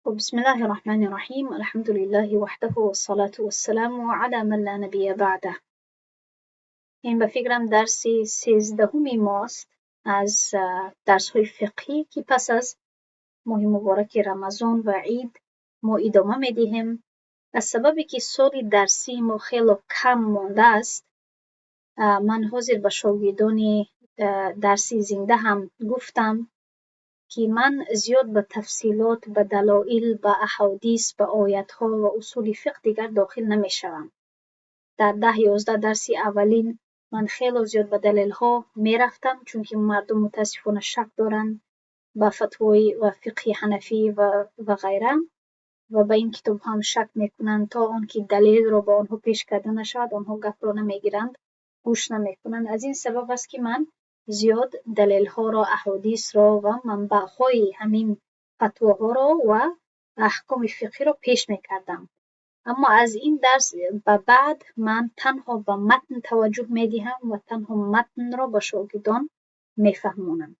بسم الله الرحمن الرحیم. الحمد لله وحده والصلاة والسلام على من لا نبی بعده. این به فکرم درس 13 ماست از درس های فقهی که پس از ماه مبارک رمضان و عید ما ادامه میدهیم. از سببی که سال درسی ما خیلی کم مانده است، من حاضر به شاگردان درسی زنده هم گفتم که من زیاد به تفصیلات، به دلایل، به احادیث، به آیت‌ها و اصول فقه دیگر داخل نمی‌شوم. در 10-11 درس اولین من خیلی زیاد به دلیل‌ها می‌رفتم، چون که مردم متاسفانه شک دارند به فتوای و فقه حنفی و غیره، و به این کتاب هم شک میکنند تا آنکه دلیل را به آنها پیش کرده نشود آنها گپ را نمیگیرند، گوش نمیکنند. از این سبب است که من زیاد دلیل ها را، احادیث را و منبع های همین فتواها را و احکام فقهی را پیش میکردم. اما از این درس به بعد من تنها به متن توجه میدهم و تنها متن را به شاگردان میفهمونم.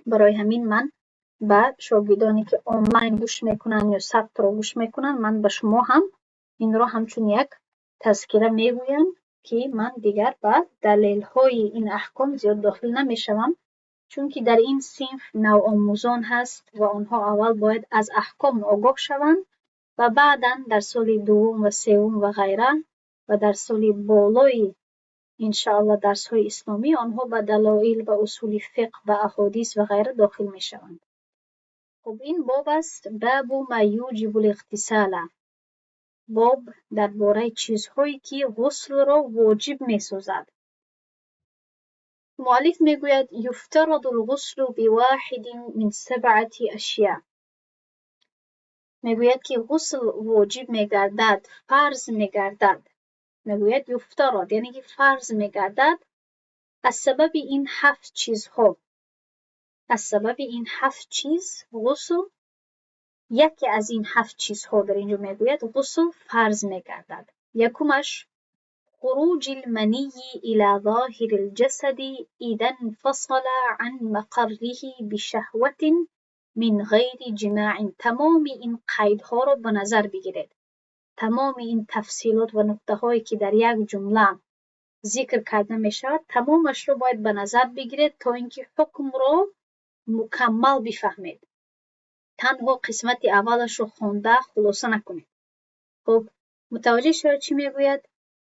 برای همین من به شاگردانی که آنلاین گوش میکنن یا ثبت را گوش میکنن، من به شما هم این را همچون یک تذکره میگویم که من دیگر به دلیل های این احکام زیاد داخل نمیشوم، چون که در این صنف نوآموزان هست و آنها اول باید از احکام آگاه شوند و بعدا در سال دوم و سوم و غیره و در سال بالای انشاءالله درس های اسلامی آنها به دلایل، به اصول فقه، به احادیث و غیره داخل می شوند. خب این باب است، باب ما یوجب الاغتسال، باب درباره چیزهایی که غسل را واجب می سازد. مؤلف میگوید یفترض الغسل بواحد من 7 اشیاء، میگوید که غسل واجب میگردد، فرض میگردد. میگوید یفترض یعنی که فرض میگردد از سبب این 7 چیزها. از سبب این 7 چیز غسل، یکی از این 7 چیزها در اینجا میگوید غسل فرض میگردد. یکمش خروج المنی الى ظاهر الجسد اذا انفصل عن مقره بشهوة من غیر جماع. تمام این قیدها را به نظر بگیرید، تمام این تفصیلات و نکته هایی که در یک جمله ذکر کرده می شود تمامش رو باید به نظر بگیرید تا اینکه حکم را مکمل بفهمید. تنها قسمت اولش رو خونده خلاصه نکنید. خب متوجه شد چی میگوید؟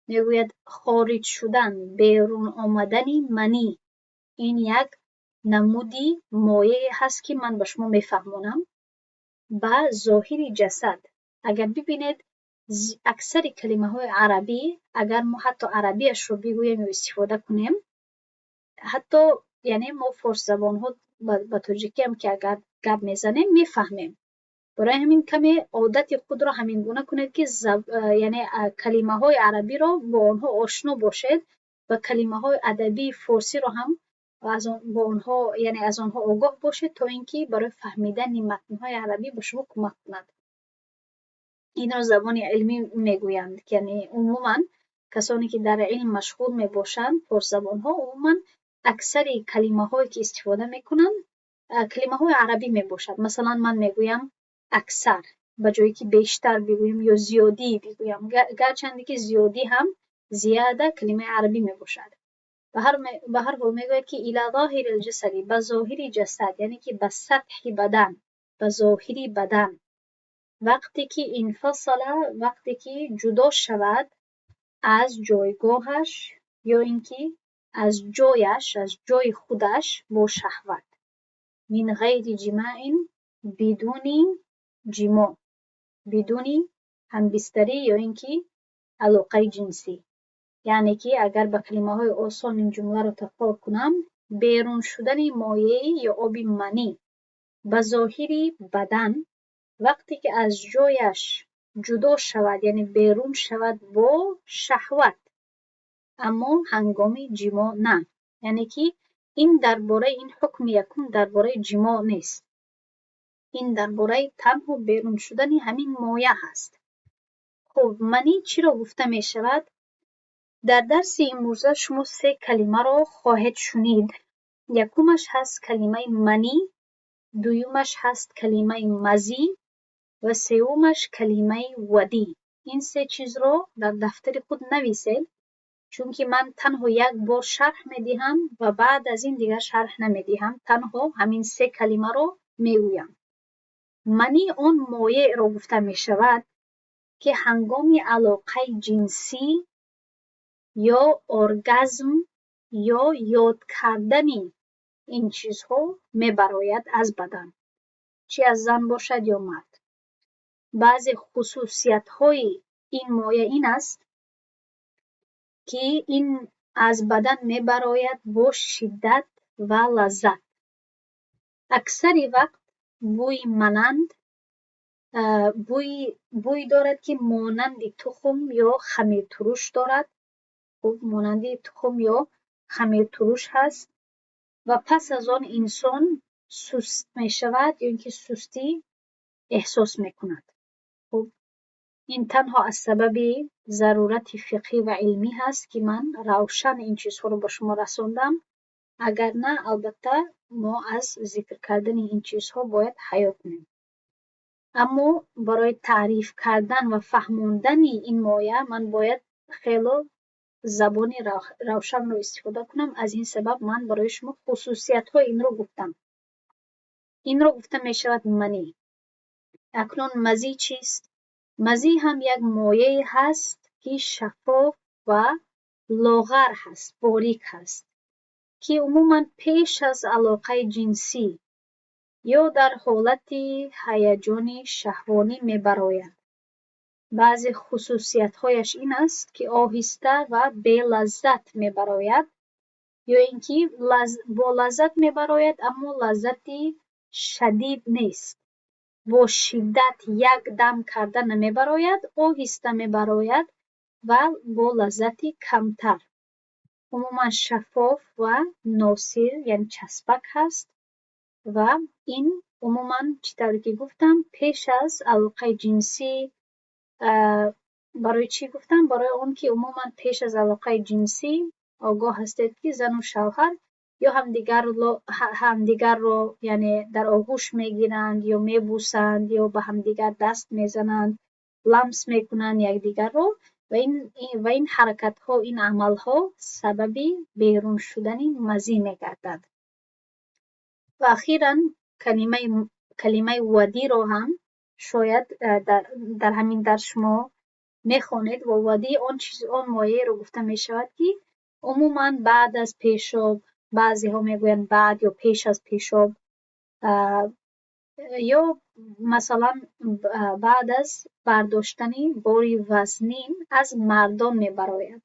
میگوید خارج شدن، بیرون آمدن منی، این یک نمودی مایه هست که من به شما میفهمونم به ظاهر جسد. اگر ببینید اکثر کلمه های عربی، اگر ما حتی عربیش رو بگوییم و استفاده کنیم، حتی یعنی ما فارس زبان ها با تاجیکی هم که اگر گپ میزنیم میفهمیم. برای همین کمی عادت خود را همین گونه کنید که یعنی کلمه های عربی را با آنها آشنا باشید و کلمه های ادبی فارسی را هم با آنها یعنی از آنها آگاه باشید تا اینکه برای فهمیدن متن های عربی به شما کمک کند. این را زبان علمی میگویند، یعنی عموما کسانی که در علم مشغول می باشند، فارس زبان ها عموما اکثر کلمه هایی که استفاده میکنند کلمه های عربی می باشد. مثلا من میگویم اکثر به جایی که بیشتر بگویم یا زیادی بگویم، گرچند که زیادی هم زیاده کلمه عربی می باشد. به هر حال میگوید که الی ظاهر الجسد، به ظاهر جسد یعنی که به سطح بدن، به ظاهری بدن. وقتی که انفصله، وقتی که جدا شود از جایگاهش یا اینکه از جایش، از جای خودش با شهوت. من غیر جماع، بدون جماع، بدون همبستری یا اینکه علاقه جنسی. یعنی که اگر به کلمه های آسان این جمله رو تفسیر کنم، بیرون شدن مایع یا آب منی به ظاهر بدن وقتی که از جایش جدا شود، یعنی بیرون شود با شهوت، اما هنگام جماع نه. یعنی که این درباره این حکم یکم درباره جماع نیست، این درباره تنها بیرون شدن همین مایع هست. خب منی چی را گفته می شود؟ در درس امروزه شما 3 کلمه را خواهید شنید. یکمش هست کلمه منی، دویمش هست کلمه مزی و سومش کلمه ودی. این سه چیز رو در دفتر خود نویسید، چون که من تنها یک بار شرح میدهم و بعد از این دیگر شرح نمیدهم، تنها همین سه کلمه رو میگویم. معنی آن مایع را گفته می شود که هنگام علاقه جنسی یا ارگزم یا یاد کردن این چیزها میبراید از بدن، چه از زن باشد یا مرد. بعضی خصوصیت های این مایع این است که این از بدن میبراید با شدت و لذت. اکثر وقت بوی مانند بوی دارد که مانند تخم یا خمیر ترش دارد. مانند تخم یا خمیر ترش هست و پس از آن انسان سست می شود یا اینکه سستی احساس می کند. این تنها از سبب ضرورت فقهی و علمی هست که من روشن این چیزها رو به شما رساندم. اگر نه البته ما از ذکر کردن این چیزها باید حیا کنیم. اما برای تعریف کردن و فهموندن این مایه من باید خیلی زبان روشن رو استفاده کنم. از این سبب من برای شما خصوصیت های این رو گفتم. این رو گفته می شود منی. اکنون مزی چیست؟ مزی هم یک مایع هست که شفاف و لاغر هست، باریک هست، که عموما پیش از علاقه جنسی یا در حالت هیجان شهوانی میبراید. بعضی خصوصیت هایش این است که آهسته و بی لذت میبراید یا اینکه با لذت میبراید اما لذتی شدید نیست. با شدت یک دم کردن نمیبراید، آهسته میبراید و با لذتی کمتر. عموما شفاف و ناصر یعنی چسبک هست و این عموما چطوری که گفتم پیش از علاقه جنسی. برای چی گفتم؟ برای اون که عموما پیش از علاقه جنسی آگاه هستید که زن و شوهر یا همدیگر رو یعنی در آغوش میگیرند یا میبوسند یا به همدیگر دست میزنند، لمس میکنند یکدیگر رو و این حرکت ها، این عمل ها سبب بیرون شدن مزی میگردد. و اخیراً کلمه ودی رو هم شاید در همین درس شما میخوانید و ودی آن مایع رو گفته می شود که عموماً بعد از پیشاب، بعضی ها میگویند بعد یا پیش از پیشاب، یا مثلا بعد از برداشتن باری وزنین از مردان میبراید.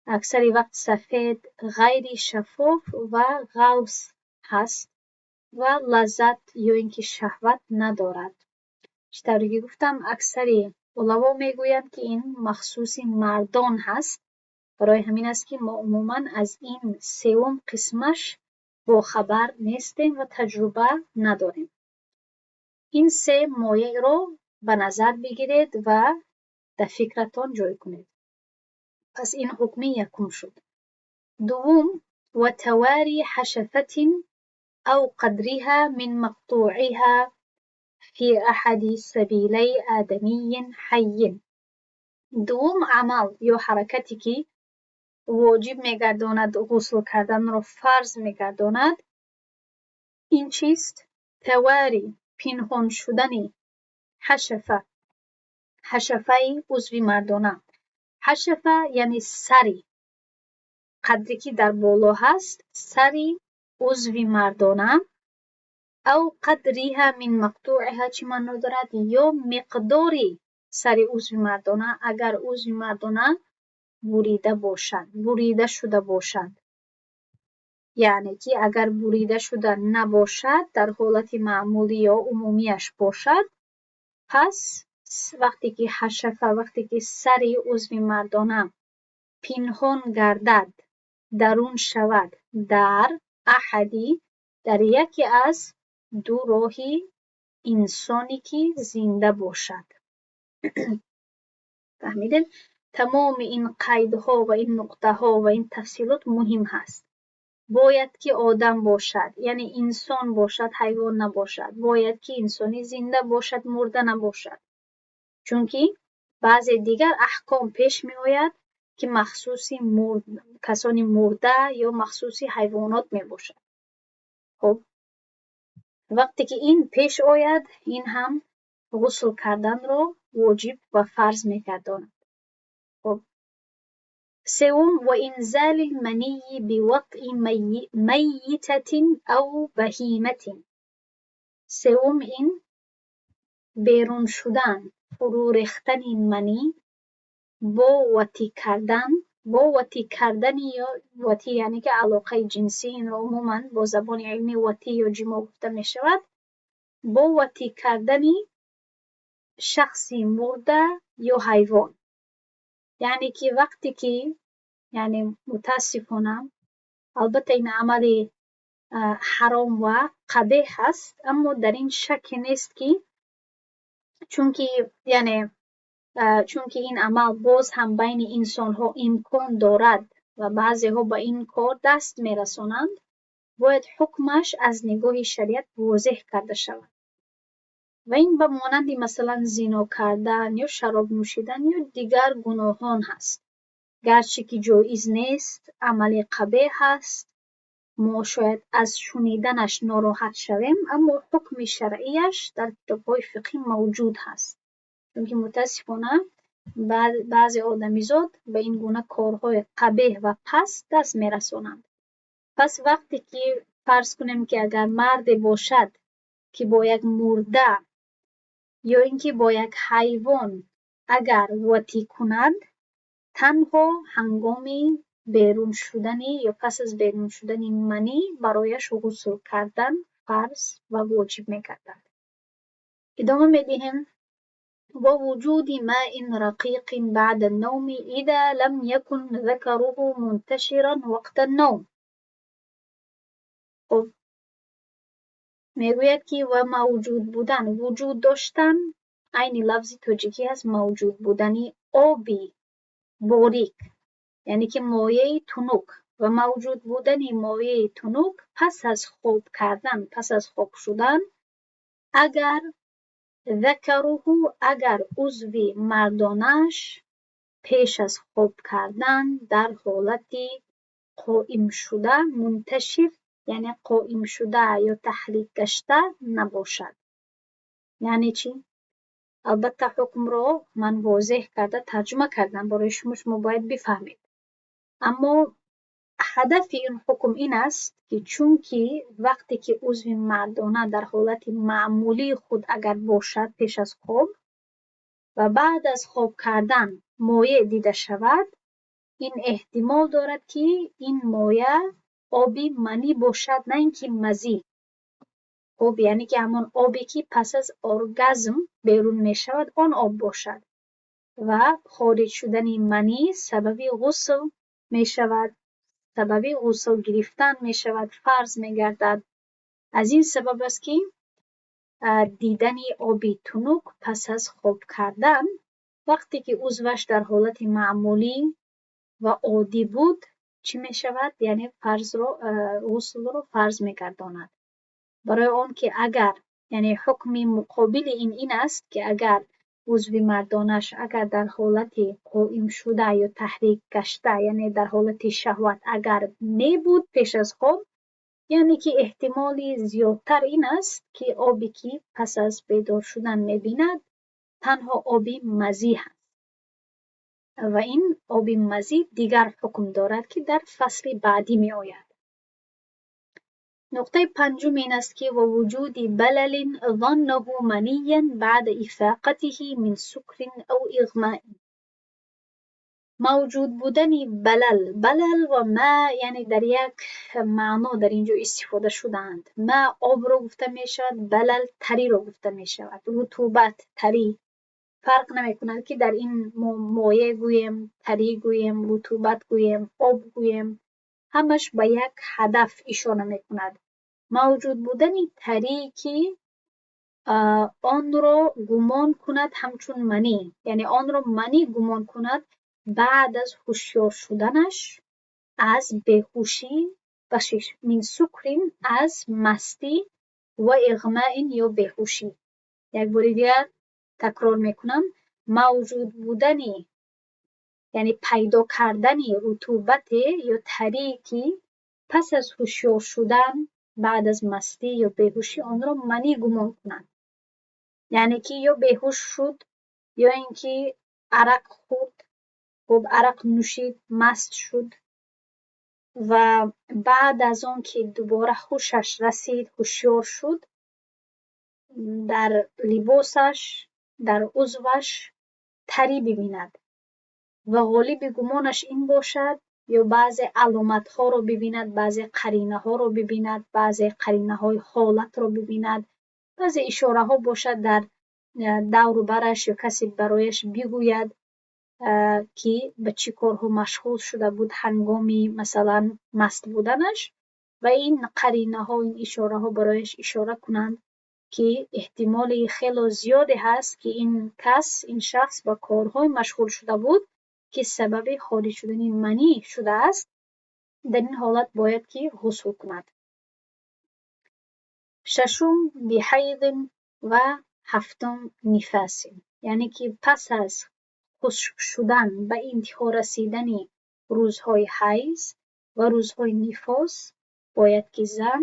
اکثر وقت سفید، غیر شفاف و غوث هست و لذت یا اینکه شهوت ندارد. چطوری که گفتم اکثر علما میگویند که این مخصوص مردان هست. برای همین است که ما عموما از این سوم قسمش با خبر نیستیم و تجربه نداریم. این سه مایع رو به نظر بگیرید و در فکرتان جای کنید. پس این حکم یکم شد. دوم، و تواری حشفت او قدرها من مقطوعها فی احد سبیلی آدمی حی. دوم عمل یا حرکتی که واجب میگرداند غسل کردن را فرض میگرداند این چیست؟ تواری، پنهان شدن حشفه. حشفه عضو مردانه. حشفه یعنی سری، قدری که در بالا هست، سری عضو مردانه. او قدریها من مقطوعها چی معنی دارد؟ یا مقداری سری عضو مردانه اگر عضو مردانه بریده شده باشد. یعنی که اگر بریده شده نباشد، در حالت معمولی یا عمومیش باشد، پس وقتی که حشفه، وقتی که سری عضو مردانه پنهان گردد، درون شود در احدی، در یکی از دو راهی انسانی که زنده باشد. فهمیدین؟ تمام این قیدها و این نقطه ها و این تفصیلات مهم هست. باید که آدم باشد، یعنی انسان باشد، حیوان نباشد. باید که انسانی زنده باشد، مرده نباشد. چون که بعضی دیگر احکام پیش می آید که مخصوصی کسانی مرده یا مخصوصی حیوانات می باشد. خب وقتی که این پیش آید، این هم غسل کردن را واجب و فرض می گرداند. خب سوم و انزال المنی بوطء میتة او بهیمة. سوم این بیرون شدن، فرو ریختن منی با وطی کردن یا وطی یعنی که علاقه جنسی، این را عموما با زبان علمی وطی یا جماع گفته می شود. با وطی کردن شخصی مرده یا حیوان، یعنی که وقتی که یعنی متاسفانه البته این عمل حرام و قبیح هست، اما در این شک نیست که چون که این عمل باز هم بین انسان ها امکان دارد و بعضی ها با این کار دست می رسانند، باید حکمش از نگاه شریعت واضح کرده شود. و این به مانند مثلا زنا کردن یا شراب نوشیدن یا دیگر گناهان هست. گرچه که جایز نیست، عمل قبیح هست، ما شاید از شنیدنش ناراحت شویم، اما حکم شرعیش در کتاب‌های فقهی موجود هست. چون که متاسفانه بعضی آدمیزاد به این گونه کارهای قبیح و پست دست میرسانند. پس وقتی که فرض کنیم که اگر مرد باشد که با یک مرده یا اینکه با یک حیوان اگر وطی کند، تنها هنگام بیرون شدنی یا پس از بیرون شدنی منی برایش غسل کردن فرض و واجب می‌گردد. ادامه می‌دهیم و وجود ماء رقیق بعد النوم اذا لم يكن ذكره منتشرا وقت النوم. خب میگوید که و موجود بودن، وجود داشتن، عین لفظ تاجیکی هست، موجود بودنی آبی باریک، یعنی که مایع تنک، و موجود بودن مایع تنک پس از خواب کردن، پس از خواب شدن، اگر ذکره، اگر عضو مردانش پیش از خواب کردن در حالت قائم شده، منتشر یعنی قائم شده یا تحریک گشته نباشد. یعنی چی؟ البته حکم را من واضح کرده ترجمه کردم برای شما باید بفهمید. اما هدف این حکم این است که چون که وقتی که عضو مردانه در حالت معمولی خود اگر باشد پیش از خواب و بعد از خواب کردن مایع دیده شود، این احتمال دارد که این مایع آبی منی باشد، نه اینکه مزی. خب یعنی که همون آبی که پس از ارگازم بیرون می شود آن آب باشد و خارج شدن منی سبب غسل می شود، سبب غسل گرفتن می شود، فرض می گردد. از این سبب است که دیدن آبی تنک پس از خواب کردن وقتی که عضوش در حالت معمولی و عادی بود چی می شود؟ یعنی غسل رو فرض می گرداند. برای آن که اگر یعنی حکم مقابل این است که اگر عضو مردانش اگر در حالت قائم شده یا تحریک گشته، یعنی در حالت شهوت اگر می بود پیش از خواب، یعنی که احتمال زیادتر این است که آبی که پس از بیدار شدن می بیند تنها آبی مزی هست. و این آبی مزی دیگر حکم دارد که در فصل بعدی می آید. نقطه پنجم این است که و وجود بلل ظنه منی بعد افاقته من سکر او اغماء. موجود بودن بلل و ما یعنی در یک معنا در اینجا استفاده شدند. ما آب رو گفته می شود، بلل تری رو گفته می شود، رطوبت تری. فرق نمی کند که در این مایع گویم، تری گویم، رطوبت گویم، آب گویم، همش به یک هدف اشاره می کند. موجود بودن تری که آن را گمان کند همچون منی، یعنی آن را منی گمان کند بعد از هوشیار شدنش از بیهوشی بخشش من سکرین از مستی و اغماء یا بیهوشی. یک بار دیگر تکرار میکنم، موجود بودنی یعنی پیدا کردنی رطوبت یا تریکی پس از هوشیار شدن بعد از مستی یا بیهوشی آن را منی گمان کنند. یعنی که یا بیهوش شد یا اینکه عرق خورد، خب عرق نوشید، مست شد و بعد از آن که دوباره هوشش رسید، هوشیار شد، در لباسش، در عضوش تری ببیند و غالب گمانش این باشد یا بعضی علامت ها رو ببیند، بعضی قرینه ها رو ببیند، بعضی قرینه های حالت رو ببیند، بعضی اشاره ها باشد در دور برش یا کسی برایش بگوید که به چی کارها مشغول شده بود هنگامی مثلا مست بودنش و این قرینه ها، این اشاره ها برایش اشاره کنند که احتمال خیلی زیادی هست که این کس، این شخص با کارهای مشغول شده بود که سبب خارج شدن منی شده است. در این حالت باید که غسل کند. ششم بحیض و هفتم نفاس، یعنی که پس از خشک شدن به انتها رسیدن روزهای حیض و روزهای نفاس باید که زن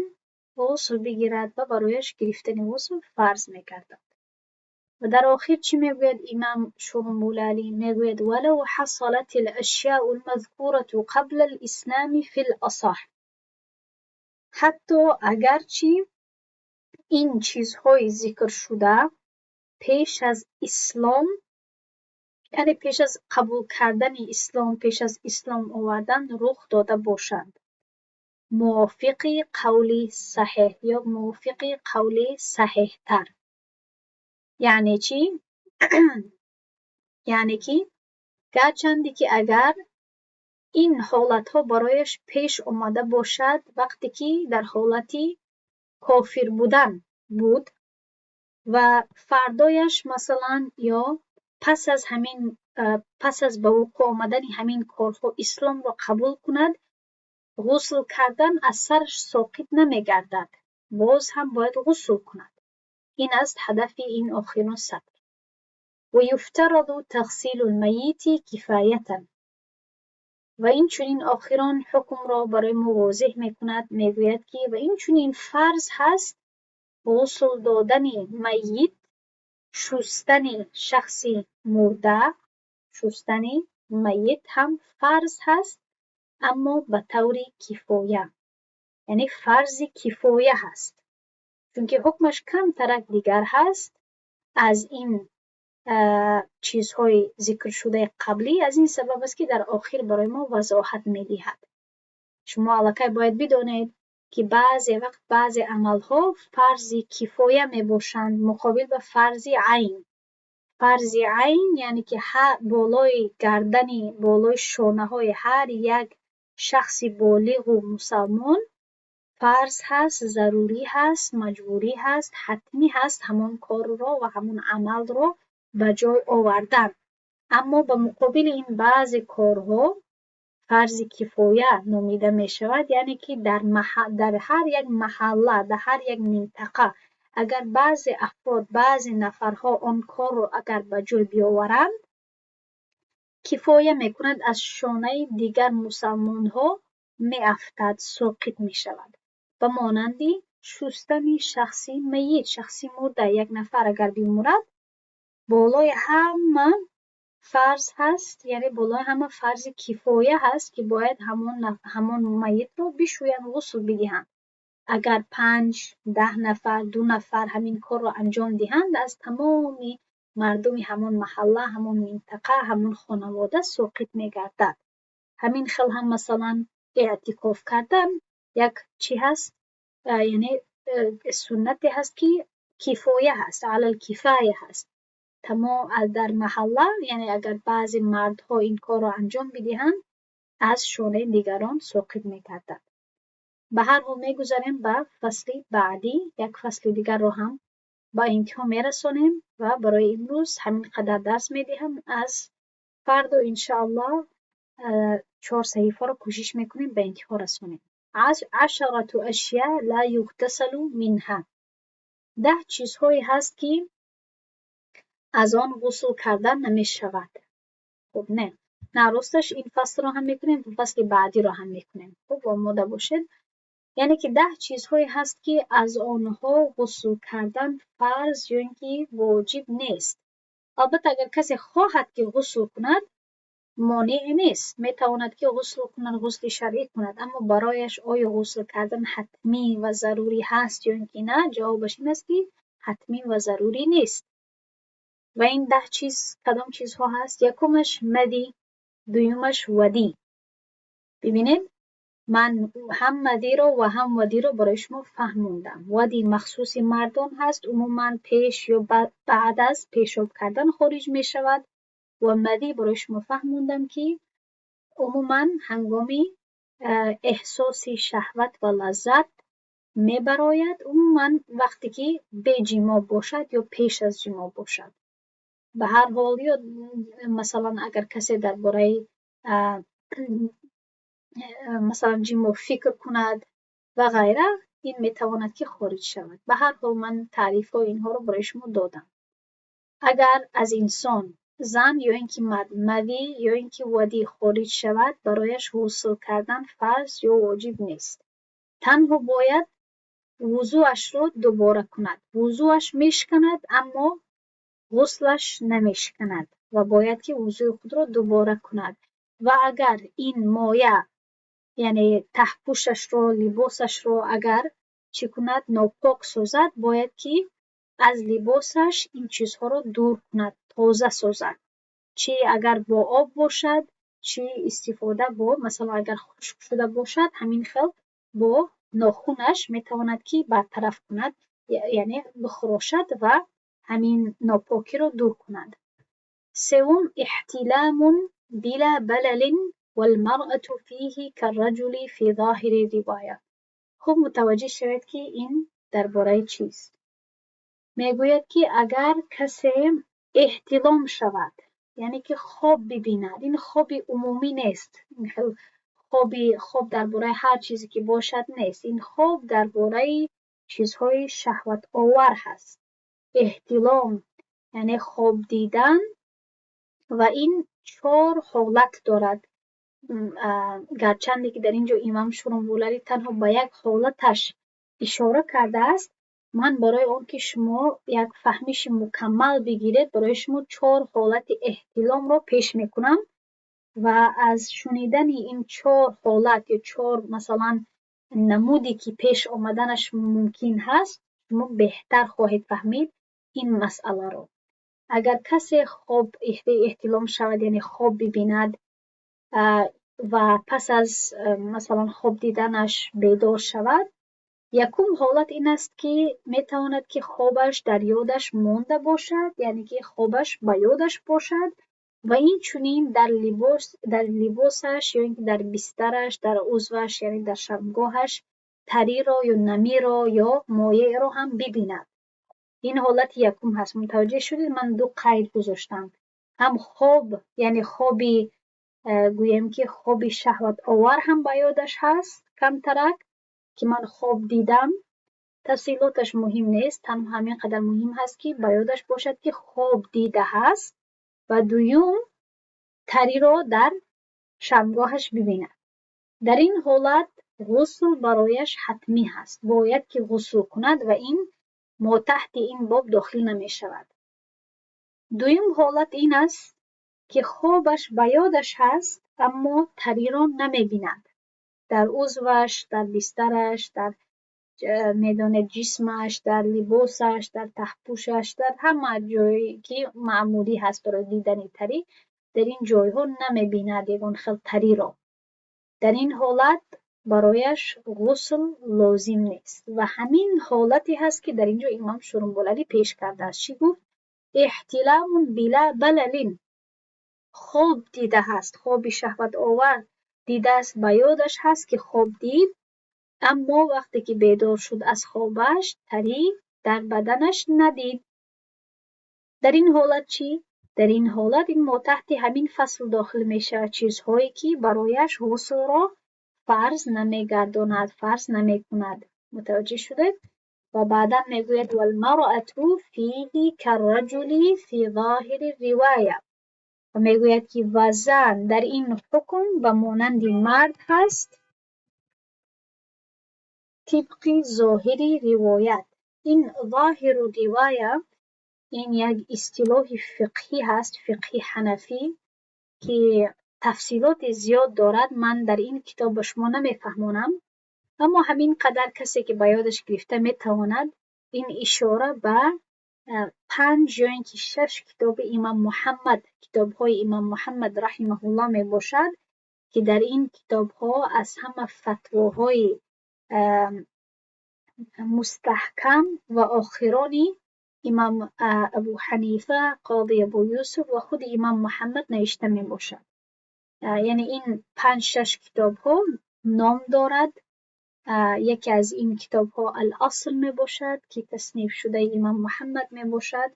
غسل بگیرد و برایش گرفتن غسل فرض می‌گردد. و در آخر چی میگوید امام شرمبولعلی؟ میگوید ولو حصلت الاشیاء المذکورة قبل الاسلام فی الاصح، حتی اگرچه این چیزهای ذکر شده پیش از اسلام، یعنی پیش از قبول کردن اسلام، پیش از اسلام آوردن رخ داده باشند، موافق قول صحیح یا موافق قول صحیح تر. یعنی چی؟ یعنی که گرچندی که اگر این حالت ها برایش پیش آمده باشد وقتی که در حالتی کافر بودن بود و فردایش مثلا یا پس از به وقوع آمدن همین کارها اسلام را قبول کند، غسل کردن از سرش ساقط نمی گردد، باز هم باید غسل کند. این است هدف این آخرین سطر. و یفترض تغسیل المیت کفایتا، و این چنین آخران حکم را برای ما واضح می کند، می گوید که و این چنین فرض هست غسل دادن میت، شستن شخص مرده، شستن میت هم فرض هست اما به طور کفایه، یعنی فرض کفایه هست، چون که حکمش کم ترک دیگر هست از این چیزهای ذکر شده قبلی. از این سبب است که در آخر برای ما وضاحت می‌دهد. شما الکی باید بدانید که بعضی وقت بعضی عملها فرض کفایه میباشند مقابل به فرض عین. فرض عین یعنی که بالای گردن، بالای شانه های هر یک شخص بالغ و مسلمان فرض هست، ضروری هست، مجبوری هست، حتمی هست همان کار را و همون عمل را به جای آوردن. اما به مقابل این بعضی کارها فرض کفایه نامیده می شود، یعنی که در هر یک محله، در هر یک منطقه اگر بعضی افراد، بعضی نفرها آن کار را اگر به جای بیاورند کفایه می کند، از شانه دیگر مسلمان ها می افتد، ساقط می شود. و مانند شستن شخصی میت، شخصی مرده، یک نفر اگر بیمورد بالای همه فرض هست، یعنی بالای همه فرض کفایه هست که باید همان میت رو بشویند، غسل بدهند. اگر 5 10 نفر 2 نفر همین کار رو انجام دهند از تمام مردم همان محله، همان منطقه، همان خانواده ساقط میگردد. همین خیل هم مثلا اعتکاف کردن یک چی هست، یعنی سنتی هست که کفایه هست، علی کفایه هست. تمام در محله، یعنی اگر بعضی مردها این کار را انجام بدهند از شانه دیگران ساقط میگردد. به هر حال میگذاریم به فصل بعدی، یک فصل دیگر رو هم با انتها میرسانیم و برای امروز همین قدر درس میدهم. از فردا انشاءالله 4 صحیفه رو کوشش میکنیم به انتها رسانیم. 10 اشیاء لا یغتسل منها. 10 چیزهایی هست که از آن غسل کردن نمی شود. خب نه راستش این فصل رو هم میکنیم، فصل بعدی رو هم میکنیم. خب آماده باشید. یعنی که 10 چیزهایی هست که از آنها غسل کردن فرض یا اینکه واجب نیست. البته اگر کسی خواهد که غسل کند مانع نیست، میتواند که غسل کند، غسل شرعی کند، اما برایش آیا غسل کردن حتمی و ضروری هست یا اینکه نه؟ جوابش این است که حتمی و ضروری نیست. و این 10 چیز کدام چیزها هست؟ یکمش مدی، دویمش ودی. ببینید من هم مدی رو و هم ودی رو برای شما فهموندم. ودی مخصوص مردان هست، عموما پیش یا بعد از پیشاب کردن خارج می شود. و مدی برای شما فهموندم که عموما هنگامی احساس شهوت و لذت می براید، عموما وقتی که به جما باشد یا پیش از جما باشد. به هر حال یا مثلا اگر کسی درباره مثلا جما فکر کند و غیره، این میتواند که خارج شود. به هر حال من تعریف ها اینها رو برای شما دادم. اگر از انسان زن یا اینکه مدی یا اینکه ودی خارج شود، برایش غسل کردن فرض یا واجب نیست. تنها باید وضوعش رو دوباره کند. وضوعش میشکند اما غسلش نمیشکند و باید که وضوع خود رو دوباره کند. و اگر این مایه یعنی تحپوشش رو، لباسش رو اگر چی کند ناپاک سازد، باید که از لباسش این چیزها رو دور کند، تازه سازد. چی اگر با آب باشد، چی استفاده با مثلا اگر خشک شده باشد، همین خیل با ناخونش میتواند که برطرف کند، یعنی بخراشد و همین ناپاکی رو دور کند. سوم احتلام بلا بلل والمرأة فيه كالرجل في ظاهر الرواية. خوب متوجه شوید که این درباره چیست. میگوید که اگر کسی احتلام شود، یعنی که خواب ببیند، این خواب عمومی نیست، این خواب درباره هر چیزی که باشد نیست، این خواب درباره چیزهای شهوت آور هست. احتلام یعنی خواب دیدن و این 4 حالت دارد. گرچندی که در اینجا امام شورانبولاری تنها به یک حالتش اشاره کرده است، من برای آن که شما یک فهمش مکمل بگیرید برای شما 4 حالت احتلام را پیش میکنم و از شنیدن این 4 حالت یا 4 مثلا نمودی که پیش آمدنش ممکن هست، شما بهتر خواهید فهمید این مسئله را. اگر کسی خواب احتلام شود، یعنی خواب ببیند و پس از مثلا خواب دیدنش بیدار شود، یکم حالت این است که میتواند که خوابش در یادش مانده باشد، یعنی که خوابش به یادش باشد و این چنین در لباسش یا اینکه در بسترش، در عضوش یعنی در شبگاهش تری را یا نمی را یا مایع را هم ببیند. این حالت یکم هست. متوجه شدید؟ من 2 قید گذاشتم. هم خواب یعنی خوابی گویم که خواب شهوت آور هم به یادش هست کمترک که من خواب دیدم. تفصیلاتش مهم نیست، تنها همین قدر مهم هست که به یادش باشد که خواب دیده هست و دوم تری را در شبگاهش ببیند. در این حالت غسل برایش حتمی هست، باید که غسل کند و این ما تحت این باب داخل نمی شود. دوم حالت این است که خوابش به یادش هست اما تری را نمی بیند. در عضوش، در بسترش، در میدان جسمش، در لباسش، در تحپوشش، در همه جایی که معمولی هست برای دیدن تری، در این جایها نمی بیند یگان خیل تری را. در این حالت برایش غسل لازم نیست و همین حالتی هست که در اینجا امام شورانبولاری پیش کرده است. چی گفت؟ احتلام بلا بلل. خواب دیده هست، خواب شهوت آور دیده است، به یادش هست که خواب دید، اما وقتی که بیدار شد از خوابش تری در بدنش ندید. در این حالت چی؟ در این حالت این ما تحت همین فصل داخل می شود چیزهایی که برایش غسل را فرض نمیگرداند، فرض نمیکند. متوجه شده؟ و بعدا میگوید والمرأة فیه کالرجل فی ظاهر روایه و میگوید که و زن در این حکم به مانند مرد هست طبق ظاهر روایت. این ظاهر روایه این یک اصطلاح فقهی هست، فقهی حنفی که تفصیلات زیاد دارد. من در این کتاب به شما نمیفهمونم، اما همین قدر کسی که به یادش گرفته میتواند این اشاره به 5 یا اینکه 6 کتاب امام محمد، کتاب های امام محمد رحمه الله می باشد که در این کتاب ها از همه فتواهای مستحکم و آخرانی امام ابو حنیفه، قاضی ابو یوسف و خود امام محمد نوشته می باشد. یعنی این 5-6 کتاب ها نام دارد. یکی از این کتاب ها الاصل می باشد که تصنیف شده امام محمد می باشد.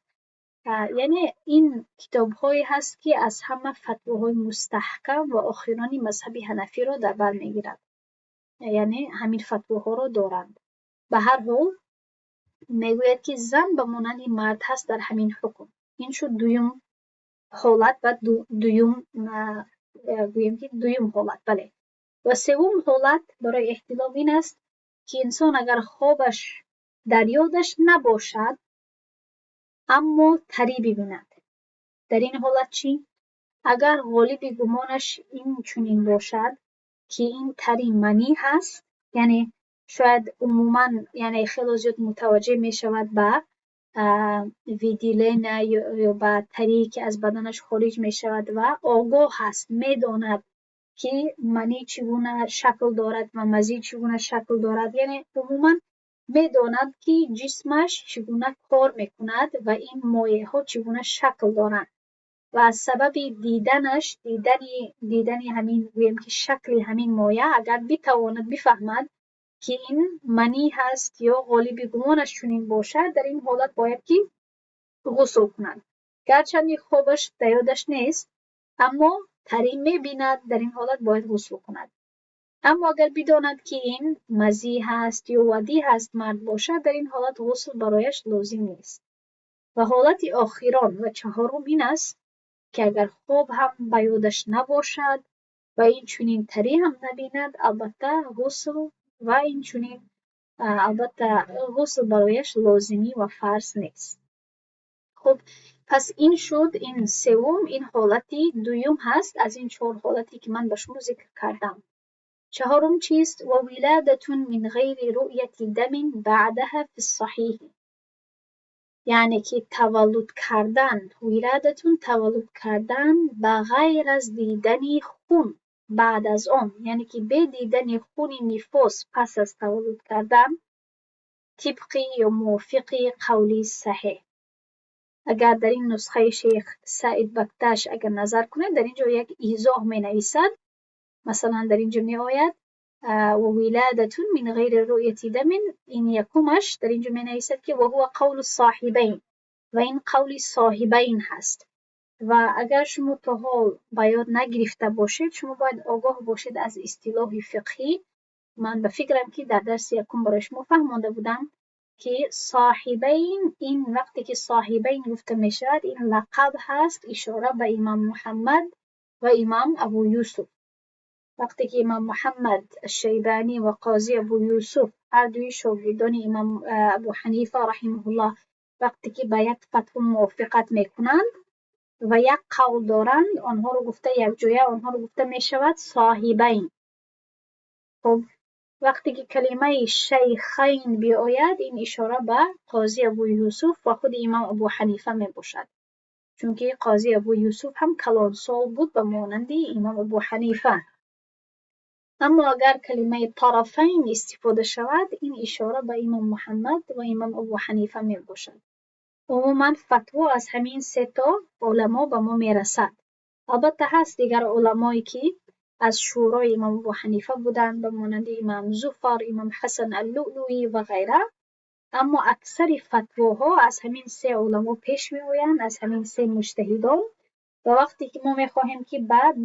یعنی این کتاب هایی هست که از همه فتواهای مستحکم و آخرانی مذهب حنفی را در بر می گیرد. یعنی همین فتواها را دارند. به هر حال میگوید که زن به مانند مرد هست در همین حکم. این شد دویم حالت و دویم حالت. بله. و سوم حالت برای احتلام این است که انسان اگر خوابش در یادش نباشد اما تری ببیند. در این حالت چی؟ اگر غالب گمانش این چنین باشد که این تری منی هست، یعنی شاید عموما یعنی خیلی زیاد متوجه می شود به ویدیلین یا به تری که از بدنش خارج می شود و آگاه هست، می داند که منی چگونه شکل دارد و مزی چگونه شکل دارد. یعنی عموما می داند که جسمش چگونه کار می کند و این مایه ها چگونه شکل دارند و از سبب دیدنی همین گویم که شکل همین مایه اگر بتواند بفهمد که این منی هست یا غالب گمانش چنین باشد، در این حالت باید که غسل کند. گرچند خوابش در یادش نیست اما تری می‌بیند، در این حالت باید غسل کند. اما اگر بداند که این مزی هست یا ودی هست مرد باشد، در این حالت غسل برایش لازم نیست. و حالت آخران و چهارم این است که اگر خواب هم به یادش نباشد و این چنین تری هم نبیند، البته غسل برایش لازمی و فرض نیست. خب پس این شد این سوم، این حالتی دوم هست از این 4 حالتی که من به شما ذکر کردم. چهارم چیست؟ و ولادة من غیر رؤیت دم بعدها فی الصحیح، یعنی که تولد کردن بغیر از دیدن خون بعد از آن، یعنی که به دیدن خون نفاس پس از تولد کردن، طبقی یا موافقی قولی صحیح. اگر در این نسخه شیخ سعید بکتش اگر نظر کنید، در اینجا یک ایضاح می نویسد. مثلا در اینجا می آید و ولادة من غیر رؤیت دم، این یکمش در اینجا می نویسد که و هو قول الصاحبین، و این قول صاحبین هست. و اگر شما تا حال به یاد نگرفته باشید، شما باید آگاه باشید از اصطلاح فقهی. من به فکرم که در درس یکم برای شما فهمانده بودم که صاحبین، این وقتی که صاحبین گفته می شود این لقب هست اشاره به امام محمد و امام ابو یوسف. وقتی که امام محمد الشیبانی و قاضی ابو یوسف هر دوی شاگردان امام ابو حنیفه رحمه الله وقتی که به یک فتوا موافقت میکنند و یک قول دارند، آنها رو گفته یک جایه آنها رو گفته می شود صاحبین. خب وقتی که کلمه شیخین بیاید، این اشاره به قاضی ابو یوسف و خود امام ابو حنیفه می باشد، چون که قاضی ابو یوسف هم کلانسال بود به مانند امام ابو حنیفه. اما اگر کلمه طرفین استفاده شود، این اشاره به امام محمد و امام ابو حنیفه می باشد. عموما فتوا از همین 3 علما به ما می رسد. البته هست دیگر علمایی که از شورای امام ابو حنیفه بودند به مانند امام زفر، امام حسن اللؤلؤی و غیره، اما اکثر فتواها از همین 3 علما پیش می آیند، از همین 3 مجتهدان. و وقتی که ما می خواهیم که بعد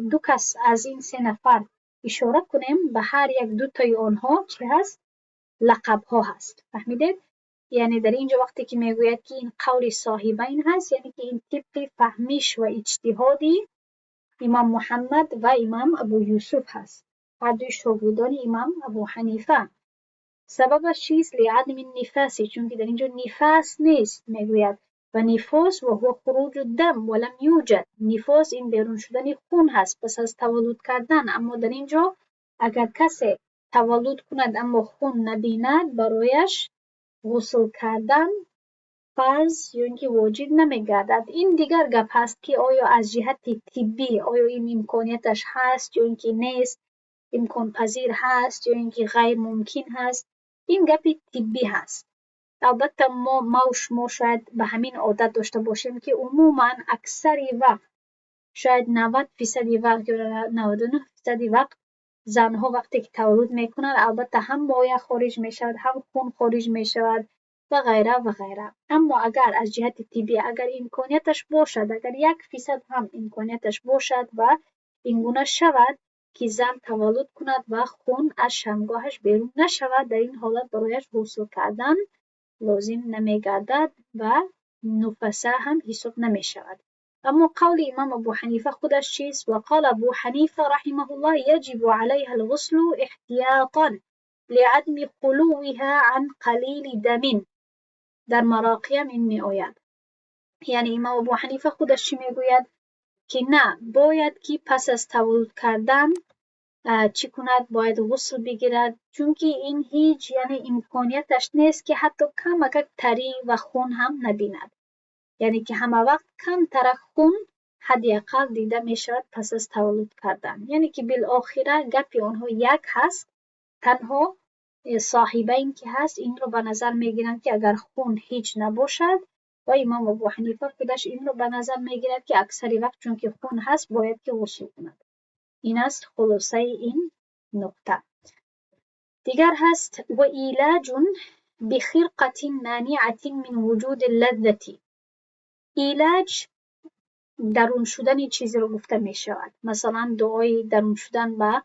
دو کس از این 3 نفر اشاره کنیم به هر یک دو تای آنها چی هست؟ لقب ها هست. فهمیدید؟ یعنی در اینجا وقتی که میگوید که این قول صاحبین هست، یعنی که این طبق فهمیش و اجتهادی امام محمد و امام ابو یوسف هست، هر دوی شاگردان امام ابو حنیفه. سببش چیست؟ لعدم النفاس، چون که در اینجا نفاس نیست میگوید و نفاس و هو خروج الدم ولم یوجد. نفاس این بیرون شدن خون هست پس از تولد کردن، اما در اینجا اگر کسی تولد کند اما خون نبیند برایش غسل کردن فرض یا اینکه واجب نمیگردد. این دیگر گپ هست که آیا از جهت طبی آیا این امکانیتش هست یا اینکه نیست، امکان پذیر هست یا اینکه غیر ممکن هست، این گپ طبی هست. البته ما و شما شاید به همین عادت داشته باشیم که عموما اکثر وقت شاید 90% وقت یا 99% وقت زنها وقتی که تولد میکنند البته هم مایه خارج میشود هم خون خارج میشود و غیره و غیره. اما اگر از جهت طبی اگر امکانیتش باشد، اگر 1% هم امکانیتش باشد و اینگونه شود که زن تولد کند و خون از شمگاهش بیرون نشود، در این حالت برایش غسل کردن لازم نمیگردد و نفسه هم حساب نمیشود. اما قول امام ابو حنیفه خودش چیست؟ و قال ابو حنیفه رحمه الله یجب علیها الغسل احتیاطا لعدم خلوها عن قلیل دم. در مراقی هم این می آید. یعنی امام ابو حنیفه خودش چی میگوید؟ که نه، باید که پس از تولد کردن چی کند؟ باید غسل بگیرد، چون که این هیچ یعنی امکانیتش نیست که حتی کم اگر تری و خون هم نبیند، یعنی که همه وقت کم تر خون حداقل دیده می شود پس از تولد کردن. یعنی که بالاخره گپ آنها یک هست، تنها صاحبین که هست این رو به نظر می گیرند که اگر خون هیچ نباشد و امام ابو حنیفه خودش این رو به نظر می گیرد که اکثر وقت چون که خون هست باید که غسل کند. این است خلاصه این نقطه. دیگر هست و علاج بخرقة مانعة من وجود اللذة. علاج درون شدن چیزی رو گفته می شود. مثلا دعای درون شدن به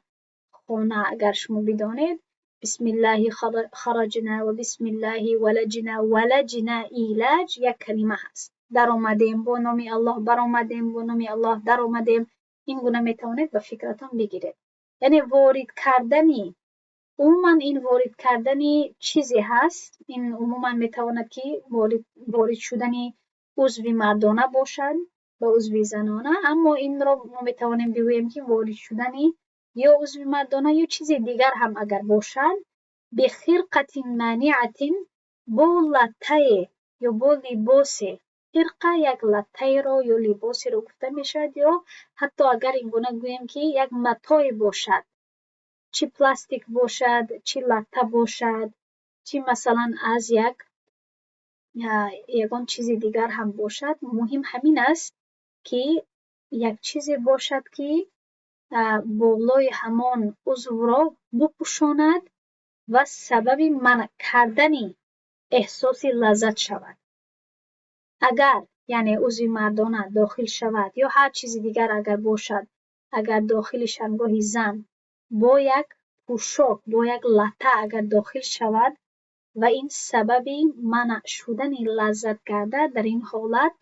خانه اگر شما بدانید بسم الله خرجنا و بسم الله ولجنا. ولجنا علاج یک کلمه هست، در آمدیم با نام الله، بر آمدیم با نام الله، در آمدیم. این گونه می توانید به فکرتان بگیرید. یعنی وارد کردنی، عموما این وارد کردنی چیزی هست، این عموما می تواند که وارد شدنی عضو مردانه باشد و عضو زنانه، اما این را ما می توانیم بگوییم که وارد شدنی یا عضو مردانه یا چیز دیگر هم اگر باشد بخرقة مانعة، با لطه یا با لباس. خرقه یک لطه را یا لباسی را گفته می شود، یا حتی اگر این گونه گوییم که یک متاع باشد، چی پلاستیک باشد، چی لطه باشد، چی مثلا از یگان چیز دیگر هم باشد. مهم همین است که یک چیزی باشد که بالای همان عضو را بپوشاند و سبب منع کردن احساس لذت شود. اگر یعنی عضو مردانه داخل شود یا هر چیز دیگر اگر باشد، اگر داخل شمگاه زن با یک پوشاک با یک لطه اگر داخل شود و این سبب منع شدن لذت گردد، در این حالت